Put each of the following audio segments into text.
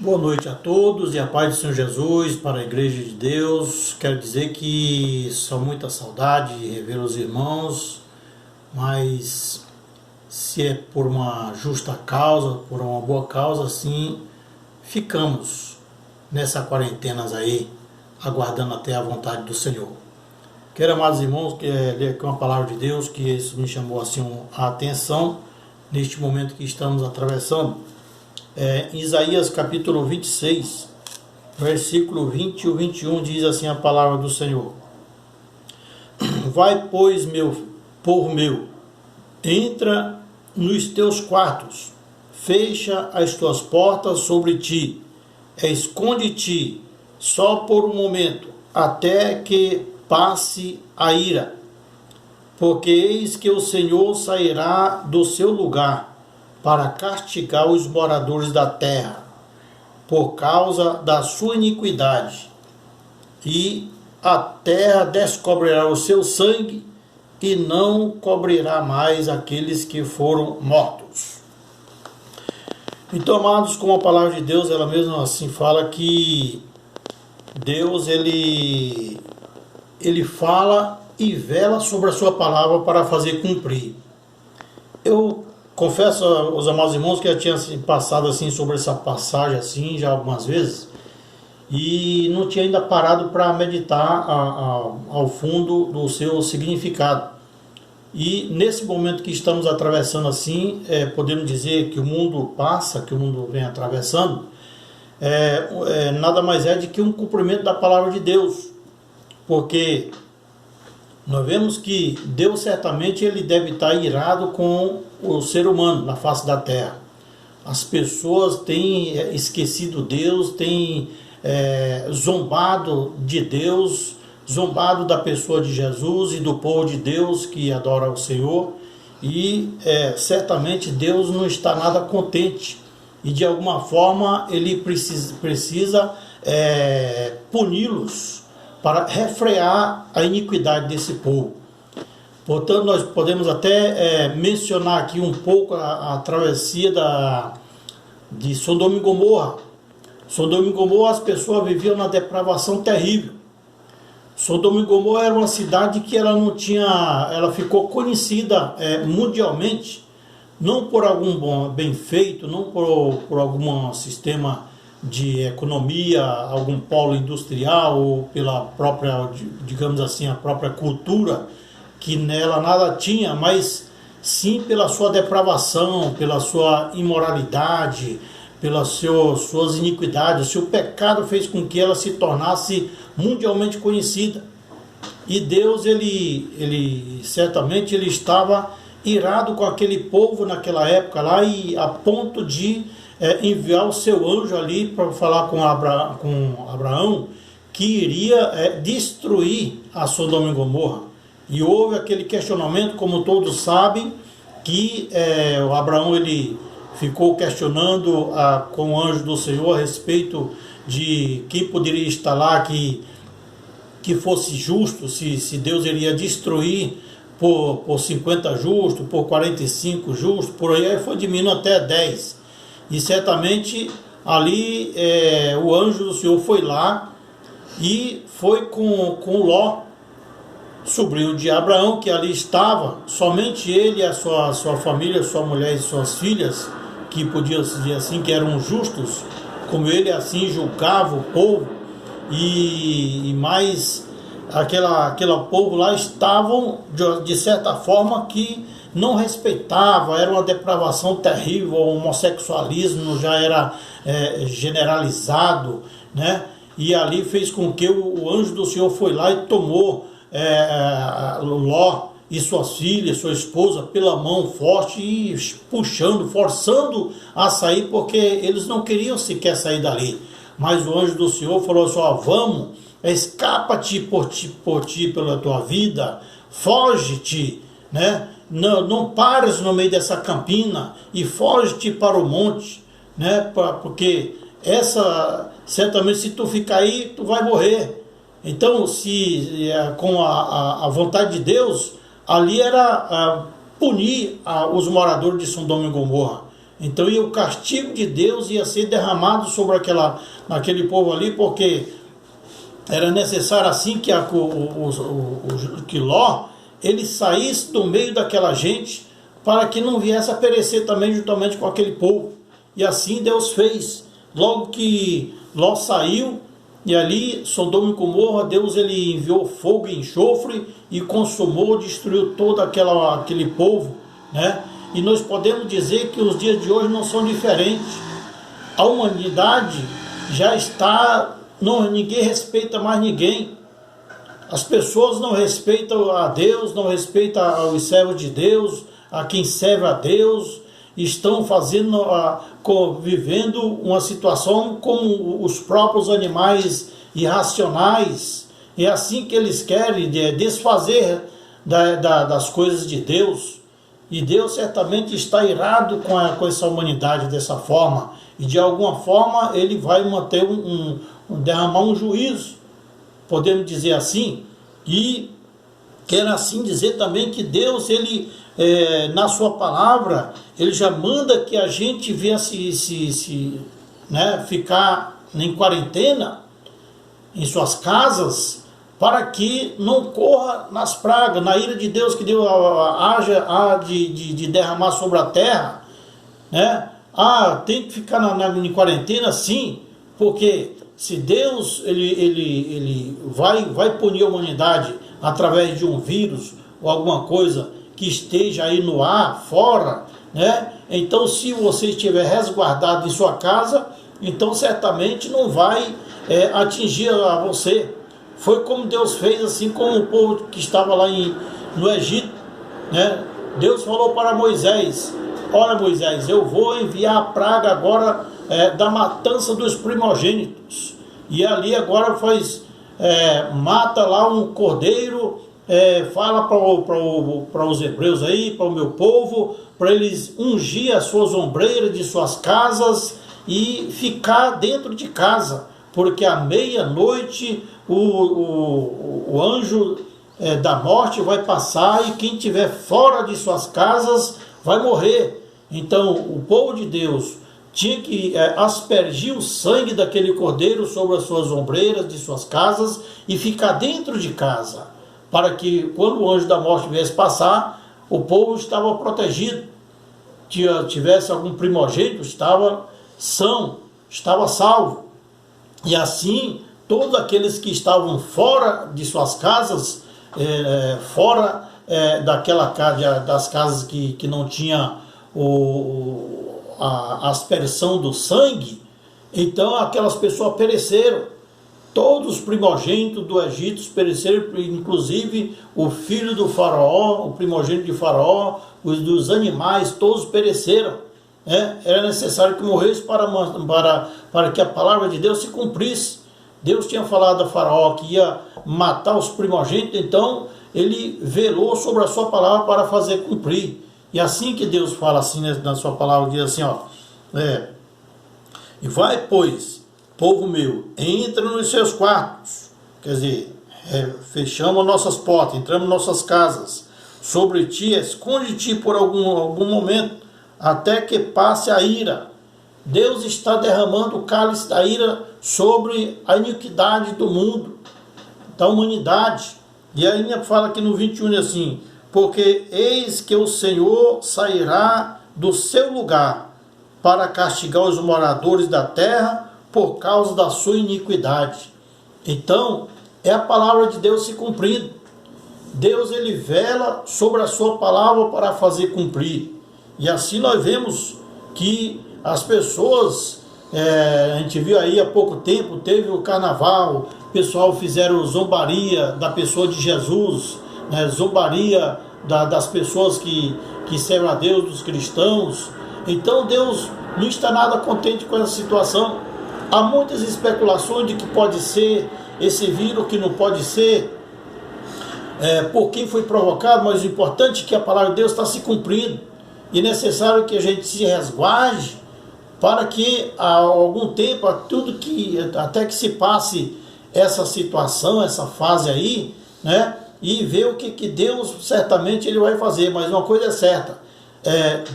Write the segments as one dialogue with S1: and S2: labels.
S1: Boa noite a todos e a paz do Senhor Jesus para a Igreja de Deus. Quero dizer que são muita saudade de rever os irmãos, mas se é por uma justa causa, por uma boa causa, sim, ficamos nessa quarentena aí, aguardando até a vontade do Senhor. Quero, amados irmãos, ler aqui uma palavra de Deus, que isso me chamou assim a atenção neste momento que estamos atravessando. Isaías capítulo 26, versículo 20 e 21 diz assim a palavra do Senhor: Vai, pois, meu povo meu, entra nos teus quartos, fecha as tuas portas sobre ti, esconde-te só por um momento, até que passe a ira, porque eis que o Senhor sairá do seu lugar para castigar os moradores da terra, por causa da sua iniquidade. E a terra descobrirá o seu sangue, e não cobrirá mais aqueles que foram mortos. Então, amados, como a palavra de Deus, ela mesma assim fala que Deus, ele fala e vela sobre a sua palavra para fazer cumprir. Eu confesso aos amados irmãos que eu tinha passado assim sobre essa passagem assim já algumas vezes e não tinha ainda parado para meditar ao fundo do seu significado. E nesse momento que estamos atravessando assim, podemos dizer que o mundo passa, que o mundo vem atravessando, nada mais é de que um cumprimento da palavra de Deus, porque nós vemos que Deus certamente ele deve estar irado com o ser humano na face da terra. As pessoas têm esquecido Deus, têm zombado de Deus, zombado da pessoa de Jesus e do povo de Deus que adora o Senhor. E certamente Deus não está nada contente. E de alguma forma ele precisa puni-los para refrear a iniquidade desse povo. Portanto, nós podemos até mencionar aqui um pouco a travessia de Sodoma e Gomorra. Sodoma e Gomorra, as pessoas viviam na depravação terrível. Sodoma e Gomorra era uma cidade que ela ficou conhecida mundialmente, não por algum bem feito, não por algum sistema de economia, algum polo industrial ou pela própria, digamos assim, a própria cultura, que nela nada tinha, mas sim pela sua depravação, pela sua imoralidade, pelas suas iniquidades. O seu pecado fez com que ela se tornasse mundialmente conhecida. E Deus, ele certamente ele estava irado com aquele povo naquela época lá, e a ponto de enviar o seu anjo ali para falar com Abraão que iria destruir a Sodoma e Gomorra. E houve aquele questionamento, como todos sabem, que o Abraão ele ficou questionando com o anjo do Senhor a respeito de quem poderia estar lá que fosse justo, se Deus iria destruir por 50 justos, por 45 justos, por aí foi diminuindo até 10. E certamente ali o anjo do Senhor foi lá e foi com Ló, sobrinho de Abraão, que ali estava, somente ele e a sua família, sua mulher e suas filhas, que podiam dizer assim, que eram justos, como ele assim julgava o povo, e mais aquele povo lá estavam de certa forma que não respeitava, era uma depravação terrível, o homossexualismo já era generalizado, né? E ali fez com que o anjo do Senhor foi lá e tomou Ló e suas filhas, sua esposa, pela mão forte e puxando, forçando a sair, porque eles não queriam sequer sair dali. Mas o anjo do Senhor falou assim: vamos, escapa-te por ti, pela tua vida, foge-te, né? Não pares no meio dessa campina e foge-te para o monte, né? Porque certamente se tu ficar aí, tu vai morrer. Então, com a vontade de Deus, ali era punir os moradores de Sodoma e Gomorra. Então o castigo de Deus ia ser derramado sobre aquele povo ali, porque era necessário assim que Ló ele saísse do meio daquela gente, para que não viesse a perecer também juntamente com aquele povo. E assim Deus fez. Logo que Ló saiu, e ali Sodoma e Gomorra, Deus ele enviou fogo e enxofre e consumou, destruiu todo aquele povo, né? E nós podemos dizer que os dias de hoje não são diferentes. A humanidade já está, ninguém respeita mais ninguém. As pessoas não respeitam a Deus, não respeitam os servos de Deus, a quem serve a Deus, estão vivendo uma situação como os próprios animais irracionais. É assim que eles querem desfazer das coisas de Deus. E Deus certamente está irado com essa humanidade dessa forma. E de alguma forma ele vai manter derramar um juízo, podemos dizer assim. E quero assim dizer também que Deus, ele na sua palavra, ele já manda que a gente venha ficar em quarentena em suas casas, para que não corra nas pragas, na ira de Deus, que Deus haja de derramar sobre a terra, né? Tem que ficar em quarentena, sim, porque se Deus ele vai punir a humanidade através de um vírus ou alguma coisa que esteja aí no ar, fora, né? Então, se você estiver resguardado em sua casa, então certamente não vai atingir a você. Foi como Deus fez, assim como o povo que estava lá no Egito, né? Deus falou para Moisés: olha, Moisés, eu vou enviar a praga agora da matança dos primogênitos. E ali agora mata lá um cordeiro, fala para os hebreus aí, para o meu povo, para eles ungir as suas ombreiras de suas casas e ficar dentro de casa, porque à meia-noite o anjo da morte vai passar e quem estiver fora de suas casas vai morrer. Então o povo de Deus tinha que aspergir o sangue daquele cordeiro sobre as suas ombreiras de suas casas e ficar dentro de casa, para que quando o anjo da morte viesse passar, o povo estava protegido. Tivesse algum primogênito, estava são, estava salvo. E assim, todos aqueles que estavam fora de suas casas, fora das casas que não tinha a aspersão do sangue, então aquelas pessoas pereceram. Todos os primogênitos do Egito pereceram, inclusive o filho do faraó, o primogênito de faraó, os dos animais, todos pereceram. Era necessário que morresse para que a palavra de Deus se cumprisse. Deus tinha falado a faraó que ia matar os primogênitos, então ele velou sobre a sua palavra para fazer cumprir. E assim que Deus fala assim na sua palavra, diz assim, e vai, pois, povo meu, entra nos seus quartos, quer dizer, fechamos nossas portas, entramos em nossas casas, sobre ti, esconde-te por algum momento, até que passe a ira. Deus está derramando o cálice da ira sobre a iniquidade do mundo, da humanidade. E ainda fala aqui no 21 assim: porque eis que o Senhor sairá do seu lugar para castigar os moradores da terra por causa da sua iniquidade. Então, é a palavra de Deus se cumprindo. Deus ele vela sobre a sua palavra para fazer cumprir. E assim nós vemos que as pessoas, a gente viu aí há pouco tempo, teve o carnaval, o pessoal fizeram zombaria da pessoa de Jesus, né, zombaria das pessoas que servem a Deus, dos cristãos. Então Deus não está nada contente com essa situação. Há muitas especulações de que pode ser esse vírus, que não pode ser, por quem foi provocado, mas o importante é que a palavra de Deus está se cumprindo. E é necessário que a gente se resguarde para que há algum tempo, até que se passe essa situação, essa fase aí, né? E ver o que Deus certamente ele vai fazer. Mas uma coisa é certa,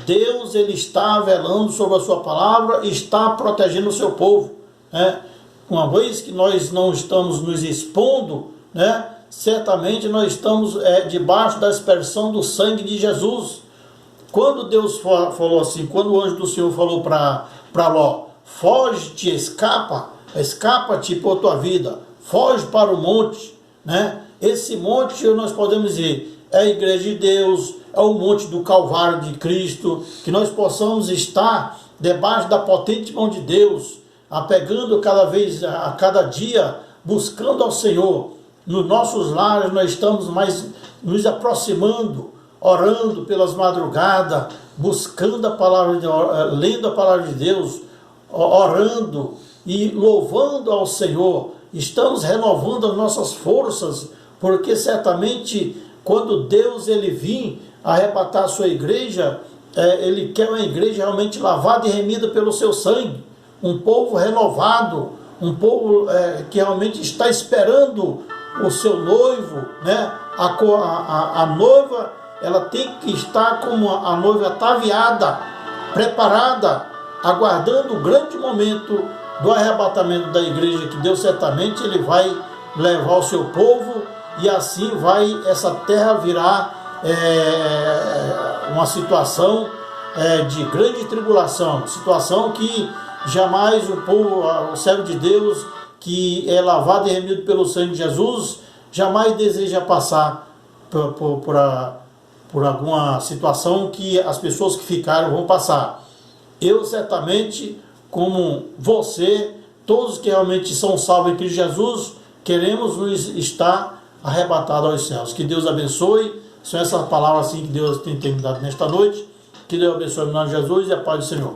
S1: Deus ele está velando sobre a sua palavra e está protegendo o seu povo, né? Uma vez que nós não estamos nos expondo, né, certamente nós estamos debaixo da aspersão do sangue de Jesus. Quando Deus falou assim, quando o anjo do Senhor falou para Ló, foge-te, escapa-te por tua vida, foge para o monte, né? Esse monte, nós podemos dizer, é a igreja de Deus, é o monte do Calvário de Cristo, que nós possamos estar debaixo da potente mão de Deus, apegando a cada dia, buscando ao Senhor. Nos nossos lares nós estamos mais nos aproximando, orando pelas madrugadas, buscando a palavra, lendo a palavra de Deus, orando e louvando ao Senhor. Estamos renovando as nossas forças, porque certamente quando Deus ele vir arrebatar a sua igreja, ele quer uma igreja realmente lavada e remida pelo seu sangue, um povo renovado, um povo que realmente está esperando o seu noivo, né? A noiva, ela tem que estar como a noiva ataviada, preparada, aguardando o grande momento do arrebatamento da igreja, que Deus certamente ele vai levar o seu povo, e assim essa terra virar uma situação de grande tribulação, situação que jamais o povo, o servo de Deus, que é lavado e remido pelo sangue de Jesus, jamais deseja passar por alguma situação que as pessoas que ficaram vão passar. Eu certamente, como você, todos que realmente são salvos em Cristo Jesus, queremos nos estar arrebatados aos céus. Que Deus abençoe. São essas palavras assim que Deus tem me dado nesta noite. Que Deus abençoe em nome de Jesus e a paz do Senhor.